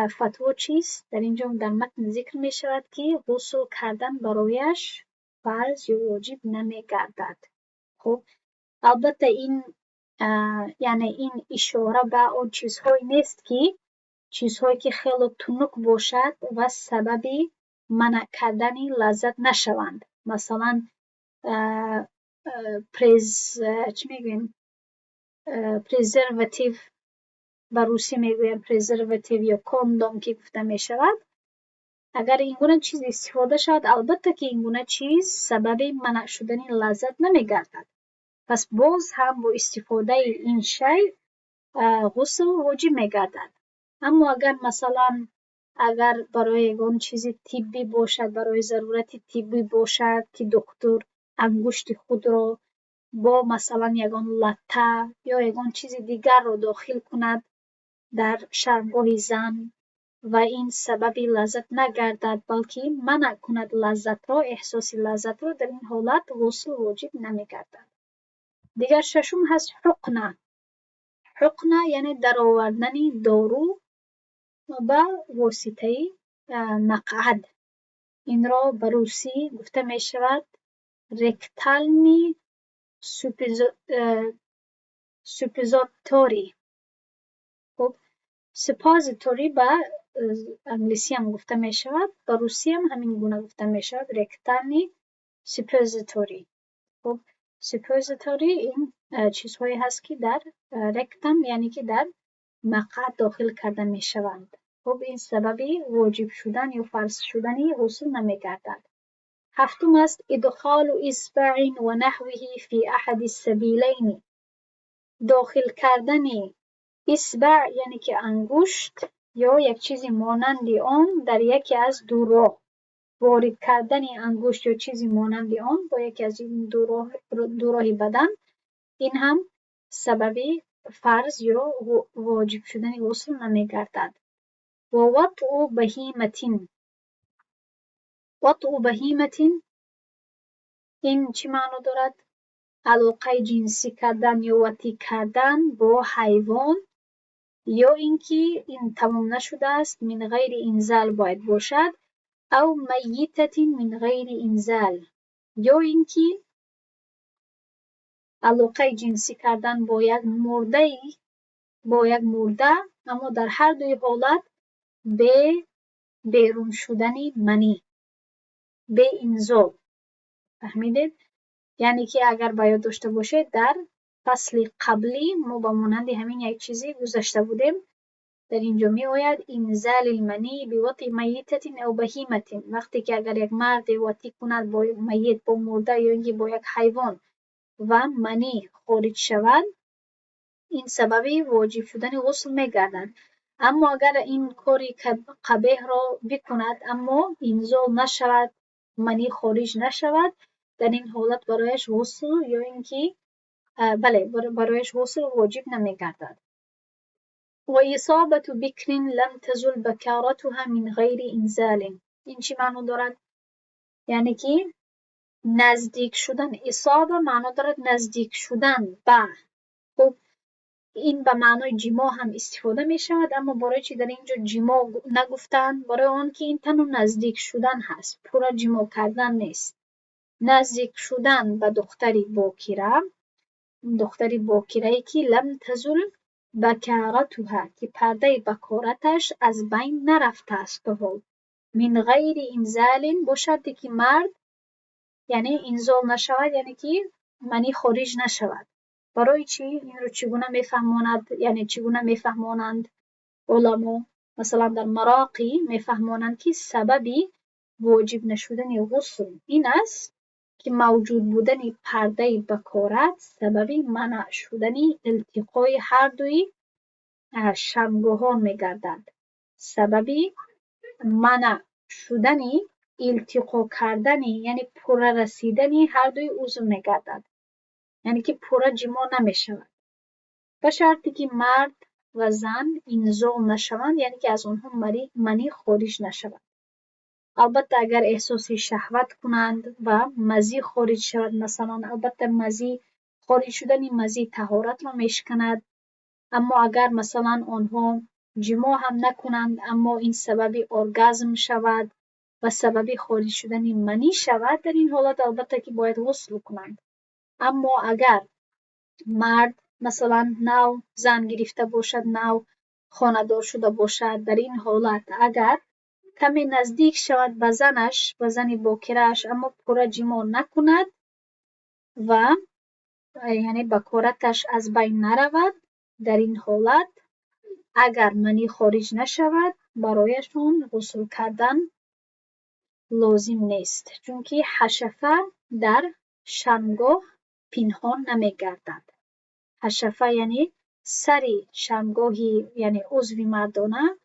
فتوا چیست؟ در اینجا در متن ذکر می شود که غسل کردن برایش فرض یا واجب نمی گردد. خب البته این یعنی این اشاره به آن چیزهایی نیست که چیزهایی که خیلی تنک باشد و سبب منع کردن لذت نشوند. مثلا چی میگویم پریزرواتیو، به روسی میگویم پریزرواتیو یا کاندوم که گفته می شود. اگر این گونه چیز استفاده شد، البته که این گونه چیز سبب منع شدن لذت نمی گردد، پس باز هم با استفاده این شی غسل واجب می گردد. اما اگر مثلا اگر برای یگان چیز طبی باشد، برای ضرورت طبی باشد که دکتر انگشت خود را با مثلا یگان لطه یا یگان چیز دیگر را داخل کند در شرمگاه زن و این سببی لذت نگردد بلکه منع کند لذت را، احساس لذت را، در این حالت غسل واجب نمیگردد. دیگر ششم هست حقنه. حقنه یعنی در آوردن دارو به واسطه مقعد. این را به روسی گفته می شود رکتالنی سوپوزیتوری. خب سپازیتوری به انگلیسی هم گفته می شود، به روسی هم همین گونه گفته می شود رکتالنی سوپوزیتوری. خب سپوزیتوری این چیزهایی هست که در رکتم یعنی که در مقعد داخل کرده می شوند. خب این سببی واجب شدن یا فرض شدنی غسل نمی گردد. هفتم است ادخال اصبع و نحوه فی احد السبیلین. داخل کردن اصبع یعنی که انگشت یا یک چیزی مانند آن در یکی از دو راه. وارد کردن انگشت یا چیزی مانند آن با یکی از این دو راه بدن، این هم سببی فرض یا واجب شدن غسل نمیگردد. و وطء بهیمة. وطء بهیمة این چی معنی دارد؟ علاقه جنسی کردن یا وطی کردن با حیوان، یا اینکه این تمام نشده است من غیر انزال باید باشد، او میتة من غیر انزال، یا اینکه علاقه جنسی کردن با یک مرده اما در هر دوی حالت به بیرون شدن منی، به انزال. فهمیدید؟ یعنی که اگر باید داشته باشه در فصل قبلی ما با مانند همین یک چیزی گذاشته بودیم، در اینجا می آید انزال المنی بوطء میتة او بهیمة. وقتی که اگر یک مرد وطی کند با میت، با مرده یا اینکه با یک حیوان و منی خارج شود، این سببی واجب شدن غسل میگردد. اما اگر این کاری قبیح را بکند اما انزال نشود، منی خارج نشود، در این حالت برایش غسل یا اینکه برایش غسل واجب نمیگردد. و اصابة بکر لم تزل بکارتها من غیر انزال. این چی معنی دارد؟ یعنی که نزدیک شدن، اصابه معنی دارد نزدیک شدن به. خب این به معنای جماع هم استفاده می شود، اما برای چی در اینجا جماع نگفتن؟ برای آن که این تنها نزدیک شدن هست، پورا جماع کردن نیست. نزدیک شدن به دختری باکره که لم تزل بکارتها، که پرده بکارتش از بین نرفته است به حال، من غیر انزال، با شرطی که مرد یعنی انزال نشود، یعنی که منی خارج نشود. برای چی؟ این رو چگونه میفهماند؟ یعنی چگونه میفهمانند علما؟ مثلا در مراقی میفهمانند که سببی واجب نشدن غسل این است که موجود بودن پرده بکارت سببی منع شدن التقای هر دوی شرمگاهان میگردد. سببی منع شدن التقا کردن یعنی پورا رسیدن هر دوی عضو میگردد، یعنی که پورا جماع نمیشود، به شرطی که مرد و زن انزال نشوند، یعنی که از آنها منی خارج نشود. البته اگر احساس شهوت کنند و مزی خارج شود، مثلا البته مزی خارج شدن مزی طهارت را میشکند، اما اگر مثلا آنها جماع هم نکنند اما این سببی ارگازم شود و سببی خارج شدن منی شود، در این حالت البته که باید غسل کنند. اما اگر مرد مثلا نو زن گرفته باشد، نو خانه‌دار شده باشد، در این حالت اگر کمی نزدیک شود به زنش، به زن باکره‌اش، اما پورا جماع نکند و یعنی بکارتش از بین نرود، در این حالت اگر منی خارج نشود برایشون غسل کردن لازم نیست، چون که حشفه در شرمگاه پنهان نمیگردد. حشفه یعنی سری شرمگاهی، یعنی عضو مردانه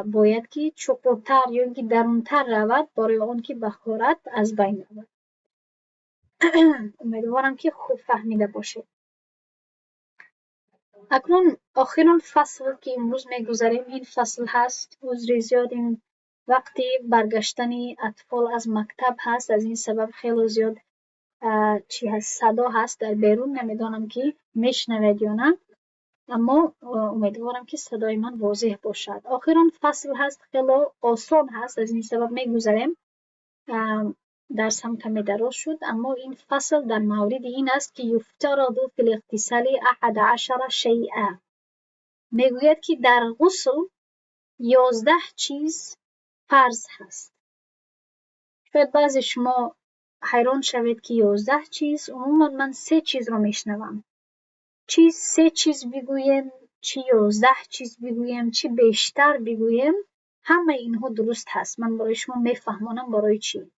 باید که چقوتر یا اینکه درونتر رود برای آن که بکارت از بین رود. امیدوارم که خوب فهمیده باشید. اکنون آخرین فصل که امروز میگذاریم این فصل هست. عذر زیاد این وقتی برگشتن اطفال از مکتب هست، از این سبب خیلی زیاد چی هست صدا هست در بیرون، نمیدانم که میشنوید یا نه، اما امیدوارم که صدای من واضح باشد. آخرین فصل هست، خیلی آسان هست، از این سبب میگذاریم. درس هم کمی دراز شد، اما این فصل در مورد این است که یفترض فی الاغتسال 11 شیئا، میگوید که در غسل 11 چیز فرض هست. شاید بعضی شما حیران شوید که 11 چیز، عموما من 3 چیز رو میشنوم. 3 چیز بگویم، چی 11 چیز بگویم، چی بیشتر بگویم، همه اینها درست هست. من برای شما میفهمانم برای چی.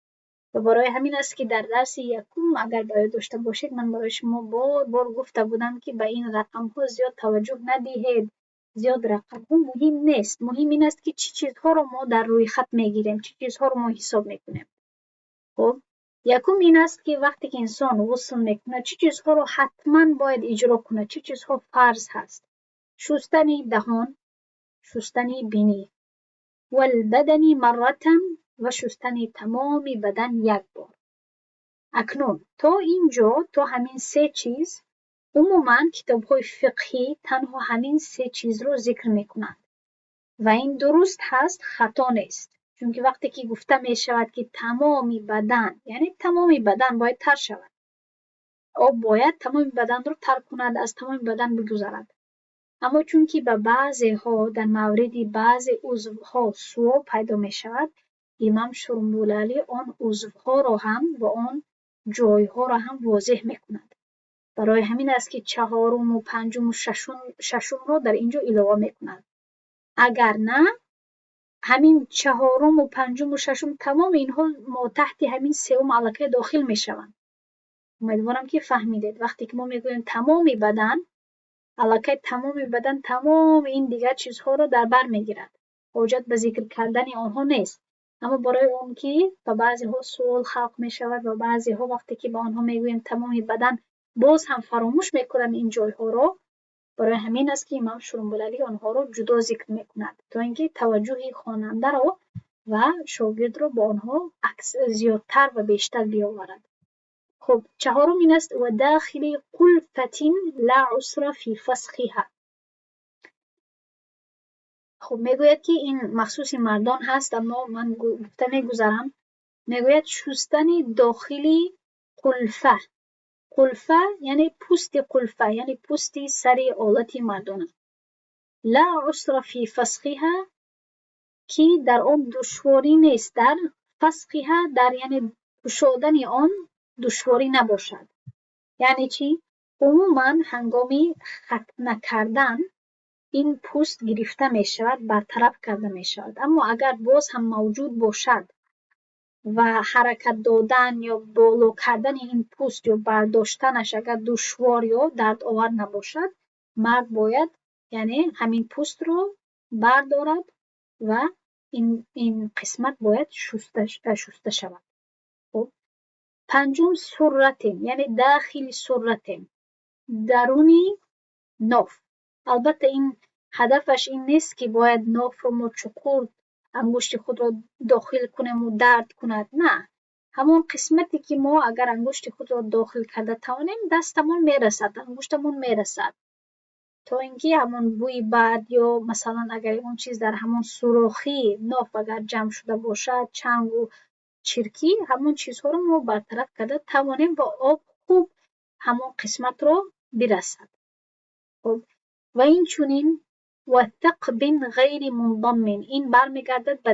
و برای همین است که در درس یکم اگر باید داشته باشید، من برای شما بار گفته بودم که به این رقم ها زیاد توجه ندهید. زیاد رقم ها مهم نیست. مهم این است که چی چیزها رو ما در روی خط میگیریم، چی چیزها رو ما حساب میکنیم. خب یکم این است که وقتی که انسان غسل میکنه چی چیزها رو حتما باید اجرا کنه، چی چیزها فرض هست. شستن دهان، شستن بینی، والبدن مرتا، و شستن تمام بدن یک بار. اکنون تا اینجا، تا همین 3 چیز، عموما کتاب‌های فقهی تنها همین 3 چیز رو ذکر میکنند و این درست هست، خطا نیست. چون که وقتی که گفته می شود که تمامی بدن، یعنی تمامی بدن باید تر شود، آب باید تمامی بدن رو تر کند، از تمامی بدن بگذرد. اما چون که به بعضی ها در مورد بعضی عضوها سوء پیدا می شود، امام شرمبولعلی آن عضوها را هم و آن جایها را هم واضح می کند. برای همین است که 4 و 5 و 6 را در اینجا علاوه می کند. اگر نه، همین 4 و 5 و 6 تمام اینها ما تحت همین 3 علقه داخل می شوند. امیدوارم که فهمیدید. وقتی که ما میگوییم تمامی بدن، علقه تمامی بدن تمام این دیگر چیزها را در بر میگیرد. حاجت به ذکر کردن آنها نیست. اما برای اون که به بعضی ها سوال خلق می شود و بعضی ها وقتی که به آنها میگوییم تمامی بدن، باز هم فراموش میکنن این جایها را. برای همین است که امام شرمبولعلی آنها را جدا ذکر میکند تا اینکه توجه خواننده را و شاگرد را با آنها زیادتر و بیشتر بیاورد. خب 4 این است و داخل قلفة لا عسر فی فسخها. خب میگوید که این مخصوص مردان هست، اما من گفته میگذارم. میگوید شستن داخلی قلفه. قلفه یعنی پوست قلفه، یعنی پوست سر آلت مردانه. لا عسر فی فسخها، که در آن دشواری نیست، در فسخها در یعنی گشادن آن دشواری نباشد. یعنی چی؟ عموما هنگامی ختنه کردن این پوست گرفته می شود، برطرف کرده می شود، اما اگر باز هم موجود باشد و حرکت دادن یا بالا کردن این پوست یا برداشتنش اگر دشوار یا درد آور نباشد، مرد باید یعنی همین پوست رو بردارد و این قسمت باید شسته شود. خب 5 سرت، یعنی داخل سرت، درونی ناف. البته این هدفش این نیست که باید ناف رو ما چقور انگشت خود را داخل کنیم و درد کند، نه. همون قسمتی که ما اگر انگشت خود را داخل کرده توانیم، دستمون میرسد، انگشتمون میرسد، تا اینکه همون بوی بد یا مثلا اگر اون چیز در همون سوراخی ناف اگر جمع شده باشد، چنگ و چرکی، همون چیزها رو ما برطرف کرده توانیم با آب خوب همون قسمت رو برسد. خب و این چونین و ثقب غیر منضم، این برمیگردد به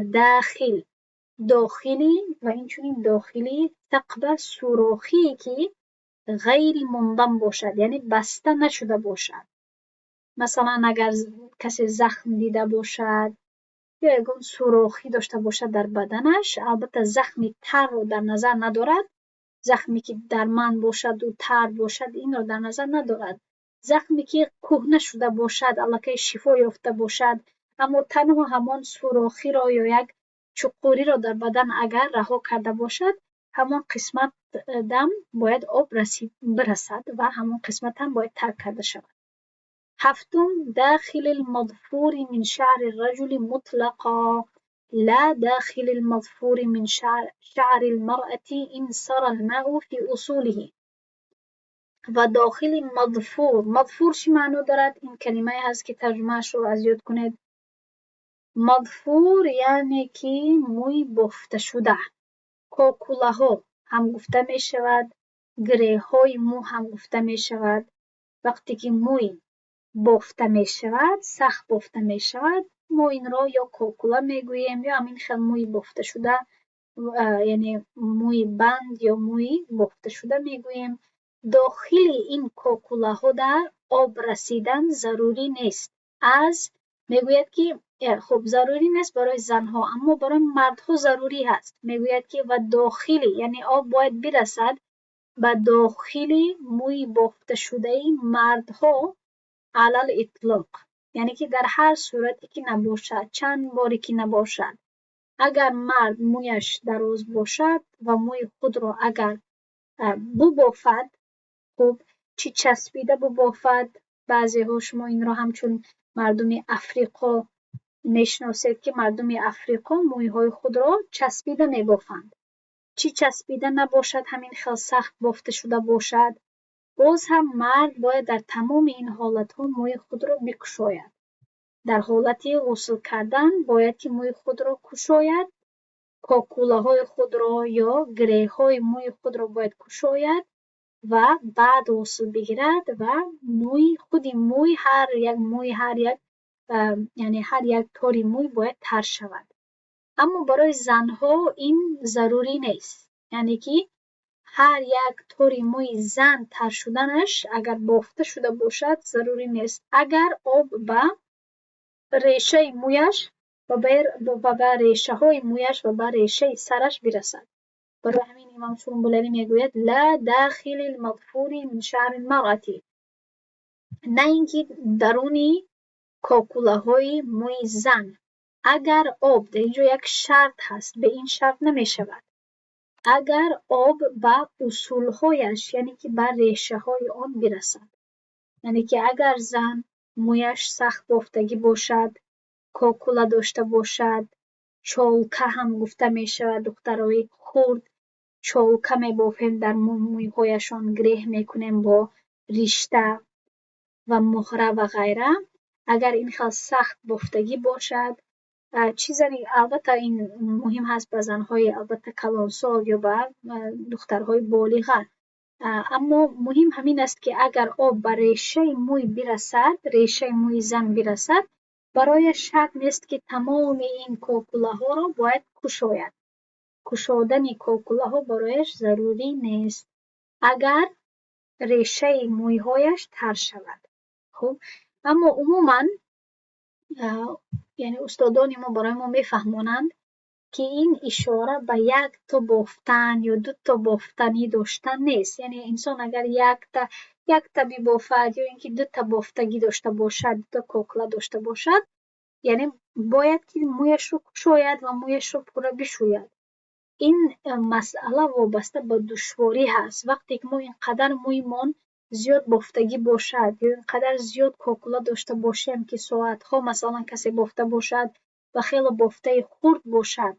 داخلی و این چونین داخلی ثقب سوراخی که غیر منضم باشد، یعنی بسته نشده باشد. مثلا اگر کسی زخم دیده باشد یا اگر سوراخی داشته باشد در بدنش، البته زخمی تر رو در نظر ندارد، زخمی که درمند باشد و تر باشد این رو در نظر ندارد. زخمی که کهنه شده باشد، الکی شفا یافته باشد، اما تنها همان سوراخی را یا یک چقوری را در بدن اگر رها کرده باشد، همان قسمت دم باید آب برسد و همان قسمت هم باید ترک کرده شود. هفتم داخل المظفور من شعر الرجل مطلقا لا داخل المظفور من شعر المرأة إن سرى الماء في أصوله. و داخل مظفور چی معنی دارد؟ این کلمه هست که ترجمهش رو از یاد کنید. مظفور یعنی که موی بافته شده. کوکوله ها هم گفته می شود، گره های مو هم گفته می شود. وقتی که موی بافته می شود، سخت بافته می شود، ما این را یا کوکوله می گوییم یا همین خیلی موی بافته شده، یعنی موی بند یا موی بافته شده می گوییم. داخل این کوکوله ها در آب رسیدن ضروری نیست. از میگوید که خب ضروری نیست برای زنها اما برای مردها ضروری هست. میگوید که و داخلی یعنی آب باید برسد به داخل موی بافته شده مردها علل اطلاق، یعنی که در هر صورتی که نباشد، چند باری که نباشد. اگر مرد مویش دراز باشد و موی خود را اگر ببافد، خب چی چسبیده ببافد، بعضی ها شما این را همچون مردم افریقا میشناسید که مردم افریقا موی های خود را چسبیده میبافند. چی چسبیده نباشد، همین خیلی سخت بافته شده باشد. باز هم مرد باید در تمام این حالت ها موی خود را بکشاید. در حالتی غسل کردن باید که موی خود را کشاید، کاکوله های خود را یا گره های موی خود را باید کشاید و بعد غسل بگیرد و موی خودی موی هر یک یعنی هر یک تاری موی باید تر شود. اما برای زنها این ضروری نیست، یعنی که هر یک طوری موی زن تر شدنش اگر بافته شده باشد ضروری نیست، اگر آب به ریشه مویش و به ریشه های مویش و به ریشه سرش برسد. برای همین امام سنبلانی میگوید لا داخل المظفور من شعر المرأة، نه اینکه درونی کاکوله های موی زن. اگر آب در اینجا یک شرط هست، به این شرط نمی شود. اگر آب به اصولهایش یعنی که به ریشه های آن برسد، یعنی که اگر زن مویش سخت بافتگی باشد، کاکوله داشته باشد، چالکه هم گفته می شود، دخترای خرد چالکه می بافیم در موی هایشان، گره می کنیم با رشته و مهره و غیره. اگر این خیلی سخت بافتگی باشد، چیزی البته این مهم هست به زنهای البته کلانسال یا به دخترهای بالغه، اما مهم همین است که اگر آب به ریشه موی برسد، ریشه موی زن برسد، برای شرط نیست که تمام این کاکوله ها را باید کشاید. کشادن کاکوله ها برایش ضروری نیست اگر ریشه موی هایش تر شود. خب اما عموما یعنی استادان ما برای ما میفهمانند که این اشاره به یک تا بافتن یا دو تا بافتنی داشتن نیست. یعنی انسان اگر یک تا ببافد یا اینکه دو تا بافتگی داشته باشد، دو تا کاکوله داشته باشد، یعنی باید که مویش رو کشاید و مویش رو پورا بشوید. این مسئله وابسته به دشواری هست. وقتی که ما اینقدر مویمان زیاد بافتگی باشد یا اینقدر زیاد کاکوله داشته باشیم که ساعتها مثلا کسی بافته باشد و خیلی بافته خرد باشد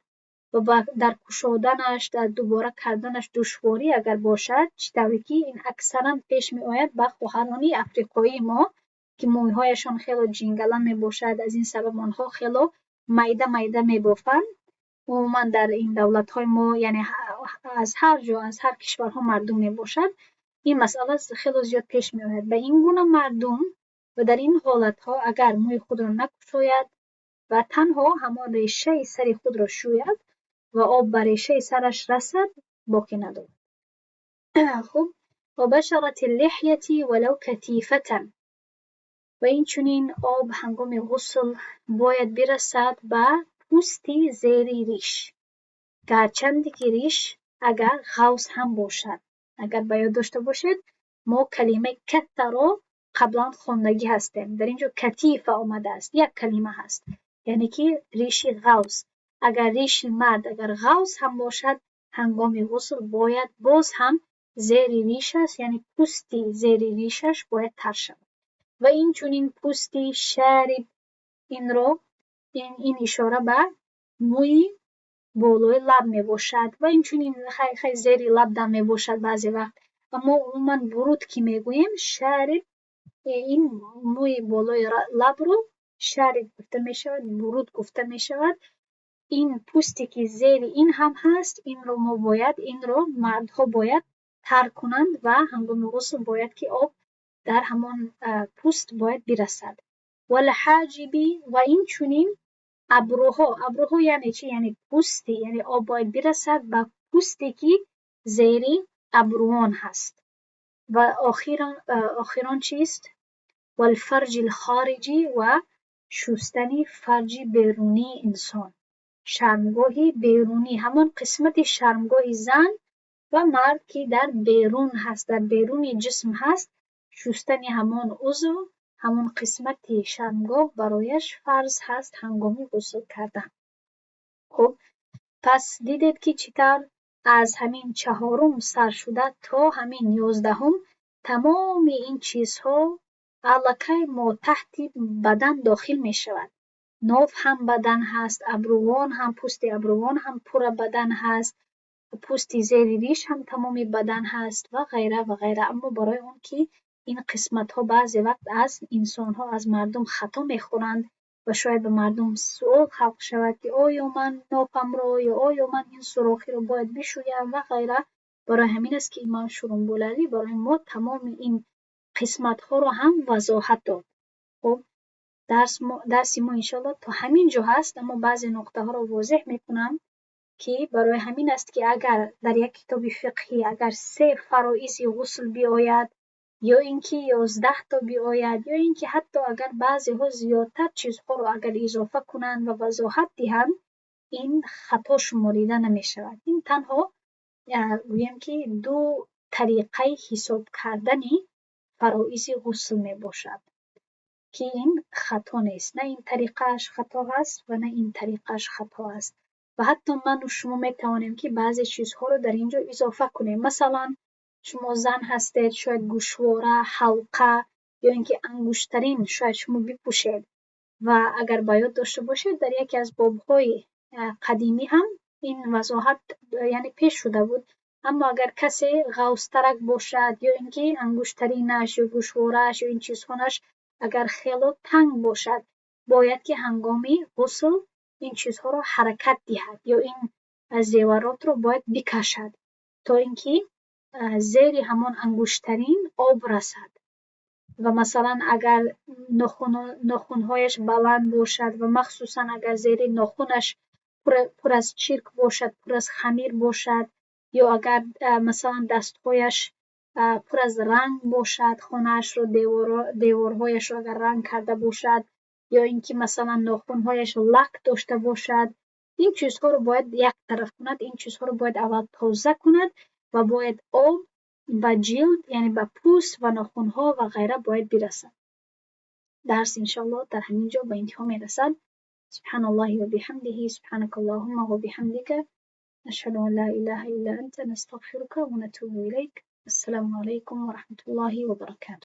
و در کشادنش، در دوباره کردنش دشواری اگر باشد، چطوری که این اکثرا پیش می آید به خواهران افریقایی ما که مویهایشان خیلی جنگله می باشد، از این سبب آنها خیلی میده می بافند. عموما در این دولت های ما یعنی از هر جا، از هر کشورها مردم می باشد، این مسئله خیلی زیاد پیش می آید. به این گونه مردم و در این حالت ها اگر موی خود را نکشاید و تنها همان ریشه سر خود را شوید و آب بر ریشه سرش رسد، باقی ندارد. خب و بشرت اللحیه ولو کتیفه، و این چنین آب هنگام غسل باید برسد به پوست زیر ریش، گرچند که ریش اگر غوص هم باشد. اگر باید داشته باشید ما کلمه کت را قبلا خواندگی هستیم، در اینجا کتیفه آمده است، یک کلمه هست، یعنی که ریش غوص. اگر ریش مرد اگر غوص هم باشد، هنگام غسل باید باز هم زیر ریشش یعنی پوست زیر ریشش باید تر شود. و این چونین پوستی شارب این رو این اشاره به موی بالای لب میباشد و این چونین خیلی زیری لب دم میباشد بعضی وقت. اما عموما برود که میگوییم شارب این موی بالای لب رو شارب گفته میشود، برود گفته میشود. این پوستی که زیر این هم هست این رو ما باید این رو مردها باید ترک کنند و هنگام غسل باید که آب در همان پوست باید برسد. والحاجبی و این چونین ابروها یعنی چی؟ یعنی پوستی، یعنی آب باید برسد به پوستی که زیری ابروان هست. و آخران چیست؟ والفرج الخارجی و شستنی فرج بیرونی انسان، شرمگاه بیرونی، همان قسمت شرمگاه زن و مرد که در بیرون هست، در بیرون جسم هست، شستن همان عضو، همان قسمت شرمگاه برایش فرض هست هنگامی غسل کردن. خب پس دیدید که چطور از همین 4 سر شده تا همین 11 تمام این چیزها الکی ما تحت بدن داخل می شود. ناف هم بدن هست، ابروان هم، پوست ابروان هم پر بدن هست، پوست زیر ریش هم تمام بدن هست و غیره و غیره. اما برای اون که این قسمت ها بعضی وقت از انسان ها از مردم خطا میخورند و شاید به مردم سوال خلق شود که آیا من نافم رو یا آیا من این سوراخی رو باید بشویم و غیره. برای همین است که امام شورنبوللی برای ما تمام این قسمت ها رو هم وضاحت داد. خب درس ما انشالله تا همین جا هست، اما بعضی نقطه ها رو واضح میکنم که برای همین است که اگر در یک کتاب فقهی اگر 3 فرایض غسل بیاید یا اینکه 11 تا بیاید یا اینکه حتی اگر بعضی ها زیادتر چیزها رو اگر اضافه کنند و وضاحت دهند این خطا شماریده نمی شود. این تنها گویم که 2 طریقه حساب کردنی فرایض غسل می باشد که این خطا نیست، نه این طریقش خطا هست و نه این طریقش خطا است. و حتی من و شما می توانیم که بعضی چیزها رو در اینجا اضافه کنیم. مثلا شما زن هستید، شاید گوشواره، حلقه یا اینکه انگشترین شاید شما بپوشید و اگر باید داشته باشید در یکی از بابهای قدیمی هم این وضاحت یعنی پیش شده بود. اما اگر کسی غوث‌ترک باشد یا اینکه انگشترینش یا گوشواره‌اش یا این چیزهایش اگر خیلی تنگ باشد باید که هنگامی غسل این چیزها رو حرکت دهد یا این زیورات رو باید بکشد تا اینکه زیر همان انگشترین آب رسد. و مثلا اگر ناخن‌هایش بلند باشد و مخصوصا اگر زیر ناخنش پر از چرک باشد، پر از خمیر باشد یا اگر مثلا دستهایش پر از رنگ باشد، خانه‌اش رو دیوارهایش رو اگر رنگ کرده باشد یا اینکه مثلا ناخن‌هایش لک داشته باشد، این چیزها رو باید یک طرف کند، این چیزها رو باید اول تازه کند و باید آب به جلد یعنی به پوست و ناخن‌ها و غیره باید برسد. درس انشاءالله در همین جا به انتها میرسد. سبحان الله و بحمده، سبحانك اللهم و بحمدك، نشهد ان لا اله الا انت، نستغفرك و نتوب الیک. السلام علیکم و رحمت الله و برکاته.